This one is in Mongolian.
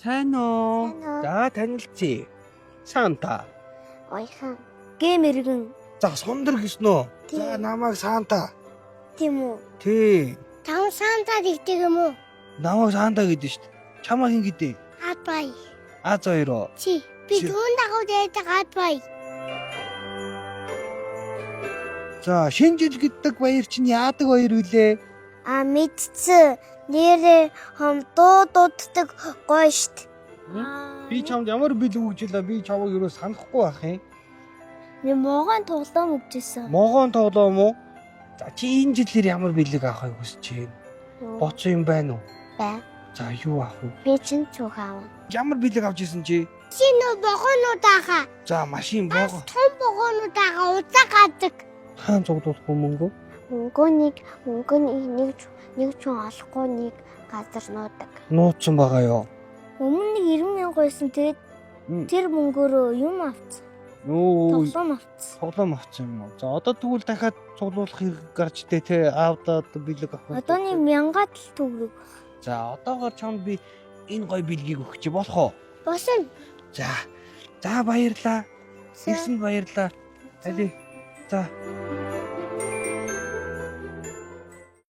Сайн уу? Сайн уу? За танилцъя. Санта. Ойхон. Гэм иргэн. За сондөр гиснөө. Тий. За намайг Санта. Тийм үү? Тий. Тав Сантад игдэг юм уу? Намайг Санта гэдэг шүү дээ. Чамаа хин гэдэг? Адбай. Аз хоёроо. Чи. Би Чи. түүн дагуу дээд Адбай. За шинэ жил гэдэг баяр чинь яадаг баяр вүлээ? Мэдсэн. Нэрээ дуу дууддаг гоё штт. Би чамд ямар бэлэг өгчлээ би чамайг юу санахгүй байх юм. Нэг могоон тоглоом өгчээсэн. Могоон тоглоом уу? За чи энэ жилээр ямар бэлэг авахыг хүсэж байна? Боцсон юм байна уу? Бай. За юу авах вэ? Би чин цуг аав. Ямар бэлэг авч исэн чи? Чи нөө богоонууд аага. За машин богоо. Том богоонууд аага уцаа гадаг. Хаан зогдуулах мөнгө? Мөнгөний нэг ч олохгүй нэг газар нуудаг. Нууцсан байгаа ёо. Өмнө нэг 90,000 байсан. Тэгээд тэр мөнгөөрөө юм авцсан. Нөө Тоглоом авцсан. тоглоом авсан юм уу? За одоо тэгвэл дахиад цуглуулах хэрэг гарч дээ те аавдаа бэлэг авах. Одоо нэг 1000 төгрөг. За одоогоор чамд би энэ гой бэлгийг өгч болох уу? Босон. За. За баярлаа. Ирсэнд баярлаа. Али. За.